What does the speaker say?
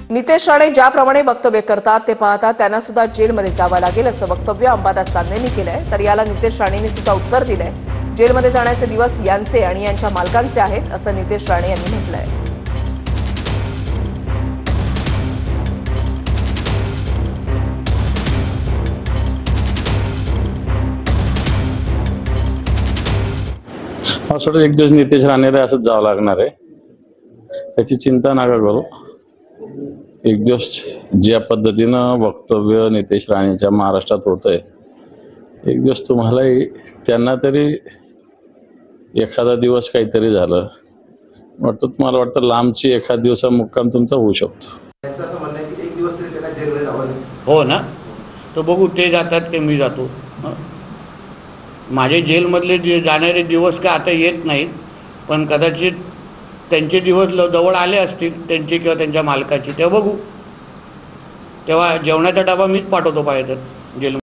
नितेश राणे ज्याप्रमाणे वक्तव्य करतात ते पाहता त्यांना सुद्धा जेलमध्ये जावं लागेल असं वक्तव्य अंबादास दानवेंनी केलंय। तर याला नितेश राणेंनी सुद्धा उत्तर दिलंय। जेलमध्ये जाण्याचे दिवस यांचे आणि यांच्या मालकांचे आहेत असं नितेश राणे यांनी म्हटलंय। असं एक दिवस नितेश राणेला असंच जावं लागणार आहे, त्याची चिंता नका करू। एक दिवस ज्या पद्धतीनं वक्तव्य नितेश राणेच्या महाराष्ट्रात होतंय, एक दिवस तुम्हालाही त्यांना तरी एखादा दिवस काहीतरी झालं वाटतं, तुम्हाला वाटतं लांबची एखाद दिवसा मुक्काम तुमचा होऊ शकतो। हो ना, तो बघू ते जातात की मी जातो। माझे जेलमधले जाणारे दिवस का आता येत नाहीत, पण कदाचित त्यांचे दिवस जवळ आले असतील, त्यांचे किंवा त्यांच्या मालकाचे, ते बघू। तेव्हा जेवणाचा डबा मीच पाठवतो पाहिजे तर जेल।